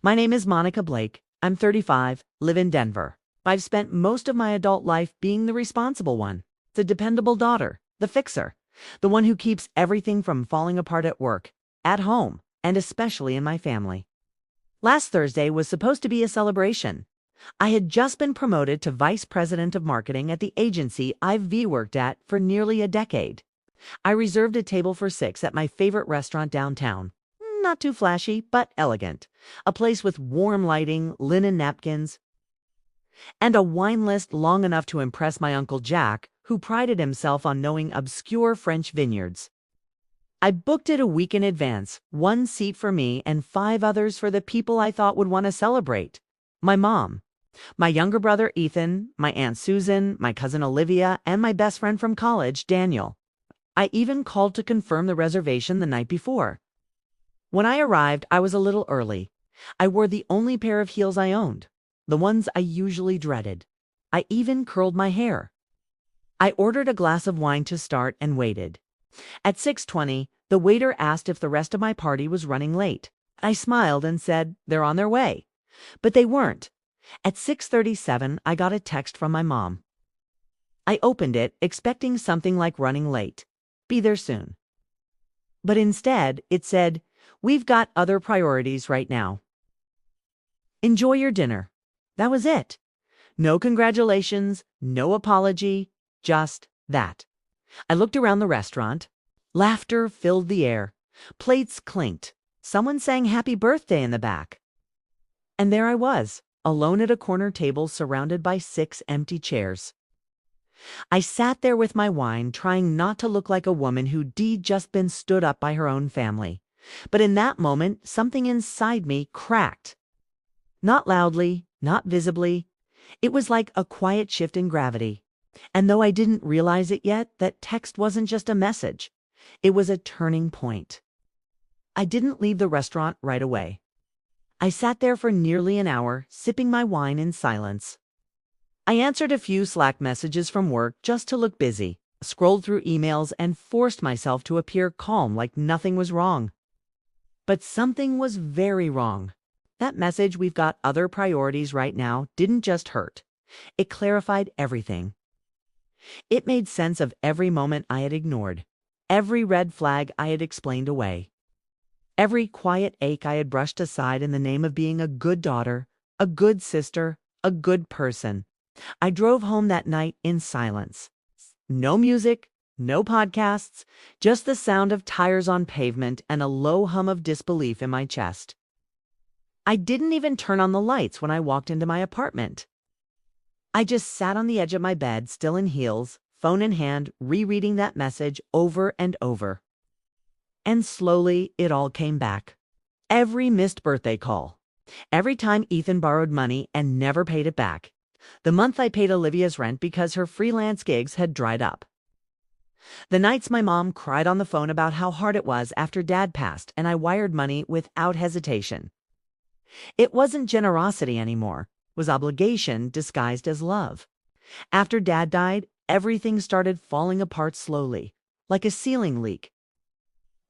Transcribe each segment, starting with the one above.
My name is Monica Blake. I'm 35, live in Denver. I've spent most of my adult life being the responsible one, the dependable daughter, the fixer, the one who keeps everything from falling apart at work, at home, and especially in my family. Last Thursday was supposed to be a celebration. I had just been promoted to vice president of marketing at the agency I've worked at for nearly a decade. I reserved a table for 6 at my favorite restaurant downtown. Not too flashy, but elegant. A place with warm lighting, linen napkins, and a wine list long enough to impress my Uncle Jack, who prided himself on knowing obscure French vineyards. I booked it a week in advance, 1 seat for me and 5 others for the people I thought would want to celebrate. My mom, my younger brother Ethan, my Aunt Susan, my cousin Olivia, and my best friend from college, Daniel. I even called to confirm the reservation the night before. When I arrived, I was a little early. I wore the only pair of heels I owned, the ones I usually dreaded. I even curled my hair. I ordered a glass of wine to start and waited. At 6:20, the waiter asked if the rest of my party was running late. I smiled and said, "They're on their way." But they weren't. At 6:37, I got a text from my mom. I opened it, expecting something like running late. Be there soon. But instead, it said, "We've got other priorities right now. Enjoy your dinner." That was it. No congratulations, no apology, just that. I looked around the restaurant. Laughter filled the air. Plates clinked. Someone sang happy birthday in the back. And there I was, alone at a corner table surrounded by 6 empty chairs. I sat there with my wine, trying not to look like a woman who'd just been stood up by her own family. But in that moment, something inside me cracked. Not loudly, not visibly. It was like a quiet shift in gravity. And though I didn't realize it yet, that text wasn't just a message. It was a turning point. I didn't leave the restaurant right away. I sat there for nearly an hour, sipping my wine in silence. I answered a few Slack messages from work just to look busy, scrolled through emails, and forced myself to appear calm like nothing was wrong. But something was very wrong. That message, "We've got other priorities right now," didn't just hurt. It clarified everything. It made sense of every moment I had ignored, every red flag I had explained away, every quiet ache I had brushed aside in the name of being a good daughter, a good sister, a good person. I drove home that night in silence. No music, no podcasts, just the sound of tires on pavement and a low hum of disbelief in my chest. I didn't even turn on the lights when I walked into my apartment. I just sat on the edge of my bed, still in heels, phone in hand, rereading that message over and over. And slowly, it all came back. Every missed birthday call. Every time Ethan borrowed money and never paid it back. The month I paid Olivia's rent because her freelance gigs had dried up. The nights my mom cried on the phone about how hard it was after Dad passed and I wired money without hesitation. It wasn't generosity anymore. It was obligation disguised as love. After Dad died, everything started falling apart slowly, like a ceiling leak.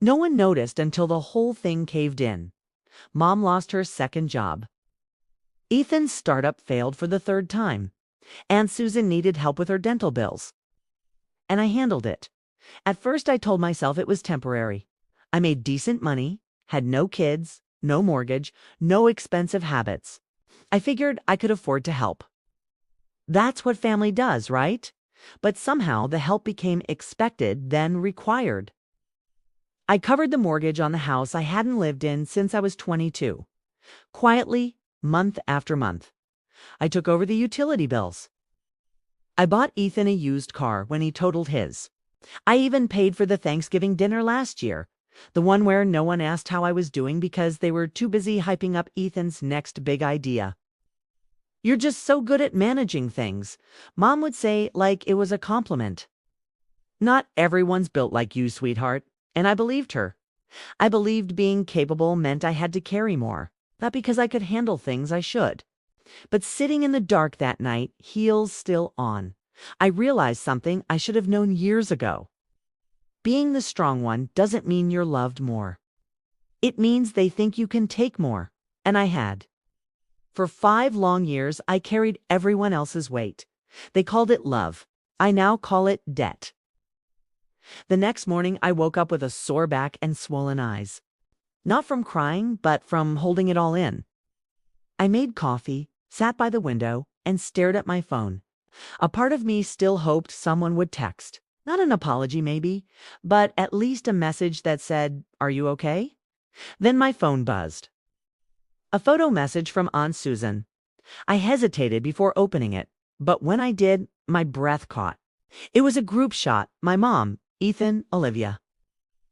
No one noticed until the whole thing caved in. Mom lost her second job. Ethan's startup failed for the 3rd time. Aunt Susan needed help with her dental bills. And I handled it. At first I told myself it was temporary. I made decent money, had no kids, no mortgage, no expensive habits. I figured I could afford to help. That's what family does, right? But somehow the help became expected, then required. I covered the mortgage on the house I hadn't lived in since I was 22. Quietly, month after month. I took over the utility bills. I bought Ethan a used car when he totaled his. I even paid for the Thanksgiving dinner last year, the one where no one asked how I was doing because they were too busy hyping up Ethan's next big idea. "You're just so good at managing things," Mom would say, like it was a compliment. Not everyone's built like you, sweetheart, and I believed her. I believed being capable meant I had to carry more, not because I could handle things I should. But sitting in the dark that night, heels still on, I realized something I should have known years ago. Being the strong one doesn't mean you're loved more. It means they think you can take more, And I had. For 5 long years, I carried everyone else's weight. They called it love. I now call it debt. The next morning, I woke up with a sore back and swollen eyes. Not from crying, but from holding it all in. I made coffee, sat by the window, and stared at my phone. A part of me still hoped someone would text. Not an apology, maybe, but at least a message that said, "Are you okay?" Then my phone buzzed. A photo message from Aunt Susan. I hesitated before opening it, but when I did, my breath caught. It was a group shot, my mom, Ethan, Olivia,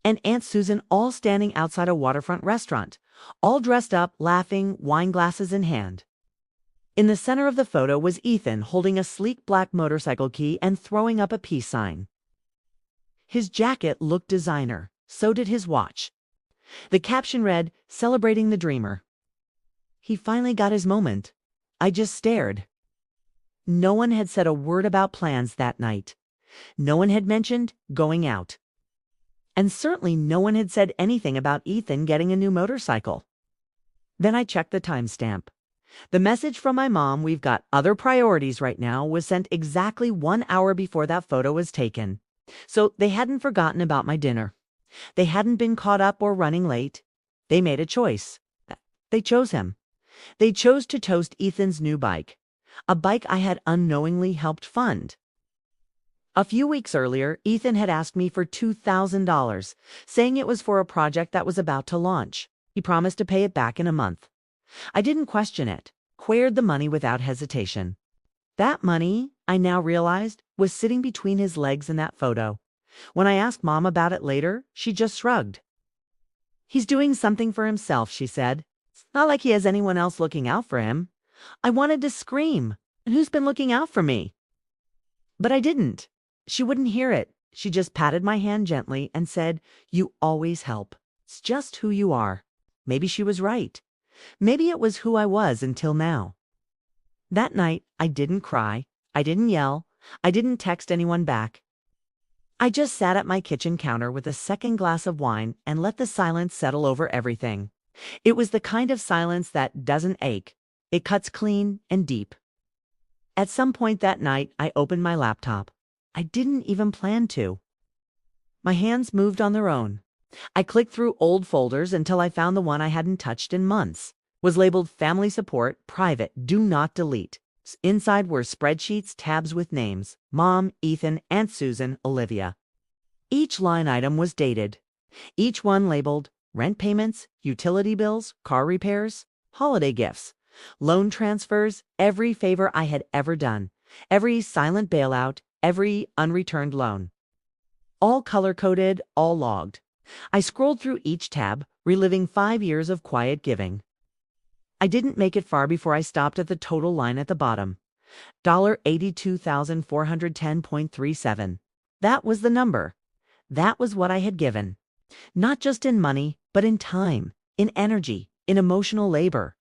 and Aunt Susan all standing outside a waterfront restaurant, all dressed up, laughing, wine glasses in hand. In the center of the photo was Ethan holding a sleek black motorcycle key and throwing up a peace sign. His jacket looked designer, so did his watch. The caption read, "Celebrating the Dreamer." He finally got his moment. I just stared. No one had said a word about plans that night. No one had mentioned going out. And certainly no one had said anything about Ethan getting a new motorcycle. Then I checked the timestamp. The message from my mom, "We've got other priorities right now," was sent exactly 1 hour before that photo was taken. So they hadn't forgotten about my dinner. They hadn't been caught up or running late. They made a choice. They chose him. They chose to toast Ethan's new bike, a bike I had unknowingly helped fund. A few weeks earlier, Ethan had asked me for $2,000, saying it was for a project that was about to launch. He promised to pay it back in a month. I didn't question it, cleared the money without hesitation. That money, I now realized, was sitting between his legs in that photo. When I asked Mom about it later, she just shrugged. "He's doing something for himself," she said. "It's not like he has anyone else looking out for him." I wanted to scream. "And who's been looking out for me?" But I didn't. She wouldn't hear it. She just patted my hand gently and said, "You always help. It's just who you are." Maybe she was right. Maybe it was who I was until now. That night, I didn't cry. I didn't yell. I didn't text anyone back. I just sat at my kitchen counter with a second glass of wine and let the silence settle over everything. It was the kind of silence that doesn't ache. It cuts clean and deep. At some point that night, I opened my laptop. I didn't even plan to. My hands moved on their own. I clicked through old folders until I found the one I hadn't touched in months. It was labeled Family Support, Private, Do Not Delete. Inside were spreadsheets, tabs with names: Mom, Ethan, Aunt Susan, Olivia. Each line item was dated. Each one labeled rent payments, utility bills, car repairs, holiday gifts, loan transfers, every favor I had ever done, every silent bailout, every unreturned loan. All color-coded, all logged. I scrolled through each tab, reliving 5 years of quiet giving. I didn't make it far before I stopped at the total line at the bottom. $82,410.37. That was the number. That was what I had given. Not just in money, but in time, in energy, in emotional labor.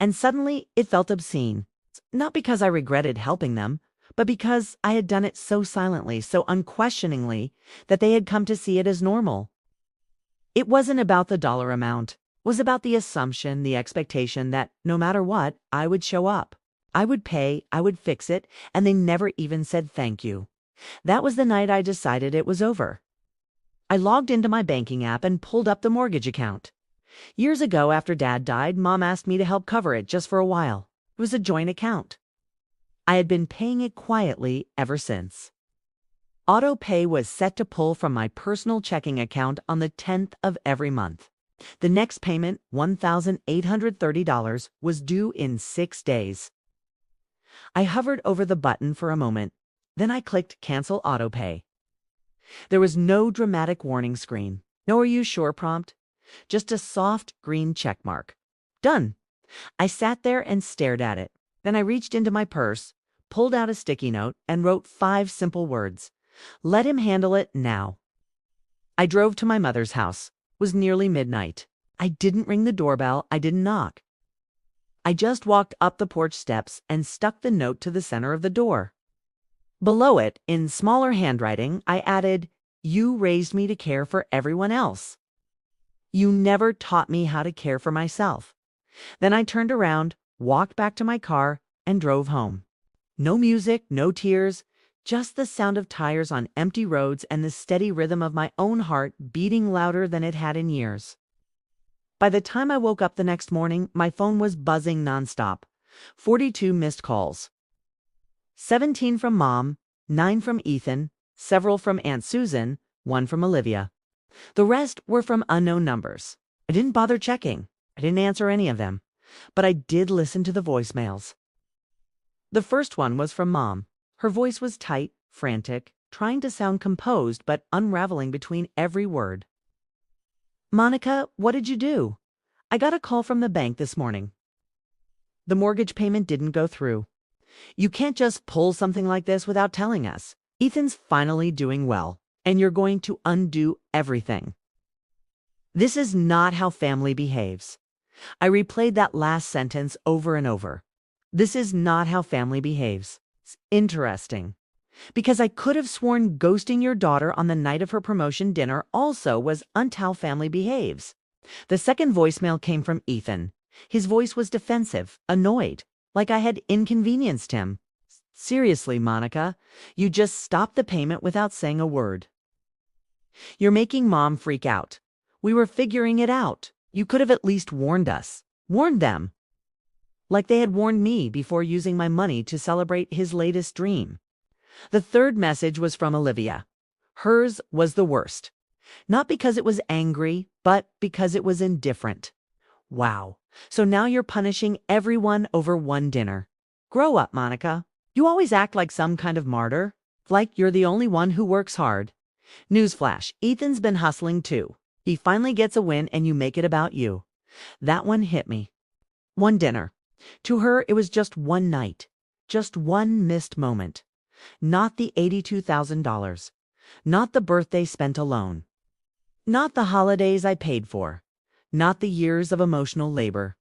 And suddenly it felt obscene. Not because I regretted helping them, but because I had done it so silently, so unquestioningly, that they had come to see it as normal. It wasn't about the dollar amount. It was about the assumption, the expectation that no matter what, I would show up. I would pay, I would fix it, and they never even said thank you. That was the night I decided it was over. I logged into my banking app and pulled up the mortgage account. Years ago, after Dad died, Mom asked me to help cover it just for a while. It was a joint account. I had been paying it quietly ever since. Auto pay was set to pull from my personal checking account on the 10th of every month. The next payment, $1,830, was due in 6 days. I hovered over the button for a moment. Then I clicked Cancel Auto Pay. There was no dramatic warning screen, no "Are you sure" prompt, just a soft green check mark. Done. I sat there and stared at it. Then I reached into my purse, pulled out a sticky note, and wrote 5 simple words. Let him handle it now. I drove to my mother's house. It was nearly midnight. I didn't ring the doorbell. I didn't knock. I just walked up the porch steps and stuck the note to the center of the door. Below it, in smaller handwriting, I added, "You raised me to care for everyone else. You never taught me how to care for myself. Then I turned around, walked back to my car, and drove home. No music, no tears, just the sound of tires on empty roads and the steady rhythm of my own heart beating louder than it had in years. By the time I woke up the next morning, my phone was buzzing nonstop. 42 missed calls. 17 from Mom, 9 from Ethan, several from Aunt Susan, 1 from Olivia. The rest were from unknown numbers. I didn't bother checking. I didn't answer any of them. But I did listen to the voicemails. The first one was from Mom. Her voice was tight, frantic, trying to sound composed but unraveling between every word. "Monica, what did you do? I got a call from the bank this morning. The mortgage payment didn't go through. You can't just pull something like this without telling us. Ethan's finally doing well, and you're going to undo everything. This is not how family behaves." I replayed that last sentence over and over. This is not how family behaves. It's interesting. Because I could have sworn ghosting your daughter on the night of her promotion dinner also was how family behaves. The second voicemail came from Ethan. His voice was defensive, annoyed, like I had inconvenienced him. "Seriously, Monica, you just stopped the payment without saying a word. You're making Mom freak out. We were figuring it out. You could have at least warned us. Warned them. Like they had warned me before using my money to celebrate his latest dream." The third message was from Olivia. Hers was the worst. Not because it was angry, but because it was indifferent. "Wow. So now you're punishing everyone over one dinner. Grow up, Monica. You always act like some kind of martyr. Like you're the only one who works hard. Newsflash, Ethan's been hustling too. He finally gets a win and you make it about you." That one hit me. One dinner. To her, it was just one night. Just one missed moment. Not the $82,000. Not the birthday spent alone. Not the holidays I paid for. Not the years of emotional labor.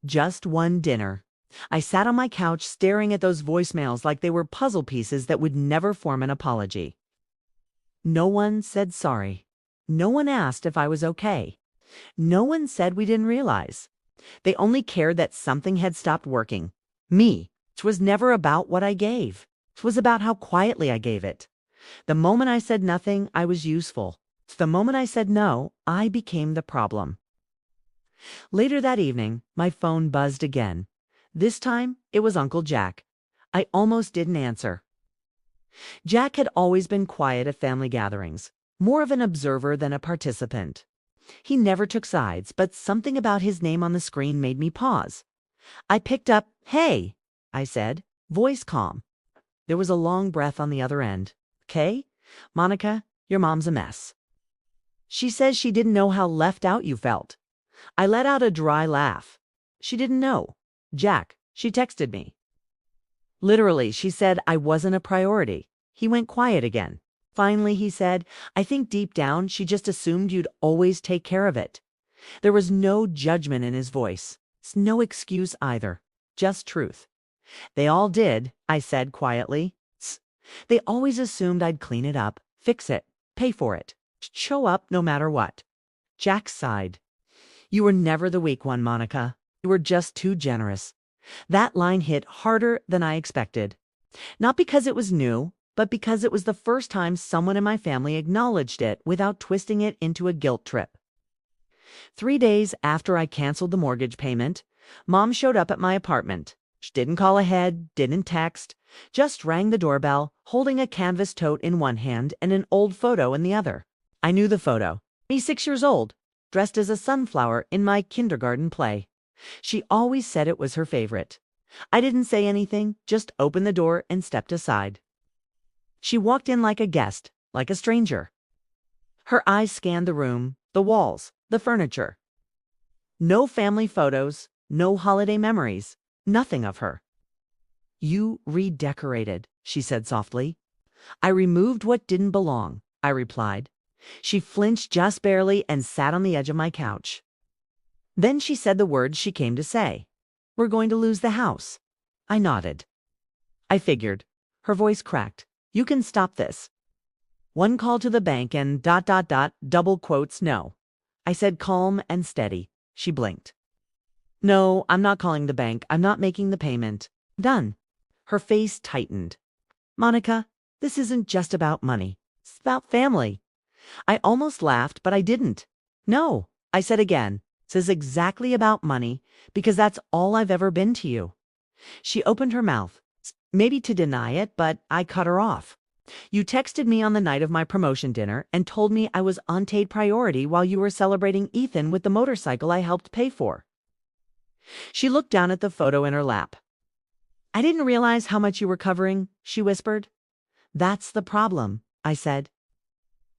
Just one dinner. I sat on my couch staring at those voicemails like they were puzzle pieces that would never form an apology. No one said sorry. No one asked if I was okay. No one said we didn't realize. They only cared that something had stopped working. Me. It was never about what I gave. It was about how quietly I gave it. The moment I said nothing, I was useful. The moment I said no, I became the problem. Later that evening, my phone buzzed again. This time, it was Uncle Jack. I almost didn't answer. Jack had always been quiet at family gatherings, more of an observer than a participant. He never took sides, but something about his name on the screen made me pause. I picked up, "Hey," I said, voice calm. There was a long breath on the other end. "Okay? Monica, your mom's a mess. She says she didn't know how left out you felt." I let out a dry laugh. She didn't know. Jack, she texted me. Literally, she said I wasn't a priority. He went quiet again. Finally, he said, "I think deep down she just assumed you'd always take care of it." There was no judgment in his voice. It's no excuse either. Just truth. "They all did," I said quietly. They always assumed I'd clean it up, fix it, pay for it, show up no matter what." Jack sighed. "You were never the weak one, Monica. You were just too generous." That line hit harder than I expected. Not because it was new, but because it was the first time someone in my family acknowledged it without twisting it into a guilt trip. 3 days after I canceled the mortgage payment, Mom showed up at my apartment. She didn't call ahead, didn't text, just rang the doorbell, holding a canvas tote in one hand and an old photo in the other. I knew the photo. Me 6 years old, dressed as a sunflower in my kindergarten play. She always said it was her favorite. I didn't say anything, just opened the door and stepped aside. She walked in like a guest, like a stranger. Her eyes scanned the room, the walls, the furniture. No family photos, no holiday memories, nothing of her. "You redecorated," she said softly. "I removed what didn't belong," I replied. She flinched just barely and sat on the edge of my couch. Then she said the words she came to say. "We're going to lose the house." I nodded. I figured. Her voice cracked. "You can stop this. One call to the bank and ... double quotes no." I said calm and steady. She blinked. No, I'm not calling the bank. I'm not making the payment. Done. Her face tightened. Monica, this isn't just about money. It's about family. I almost laughed, but I didn't. No, I said again. This is exactly about money because that's all I've ever been to you. She opened her mouth, maybe to deny it, but I cut her off. You texted me on the night of my promotion dinner and told me I was unpaid priority while you were celebrating Ethan with the motorcycle I helped pay for. She looked down at the photo in her lap. I didn't realize how much you were covering, she whispered. That's the problem, I said.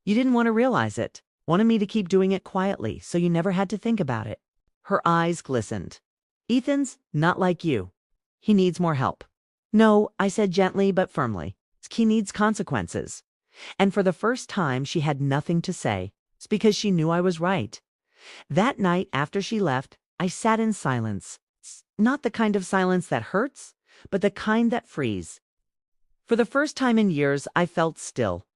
You didn't want to realize it, wanted me to keep doing it quietly so you never had to think about it. Her eyes glistened. Ethan's not like you. He needs more help. No, I said gently but firmly. He needs consequences. And for the first time, she had nothing to say. It's because she knew I was right. That night after she left, I sat in silence. Not the kind of silence that hurts, but the kind that frees. For the first time in years, I felt still.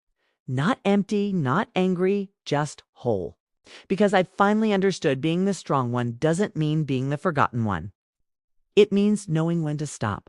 Not empty, not angry, just whole. Because I finally understood being the strong one doesn't mean being the forgotten one. It means knowing when to stop.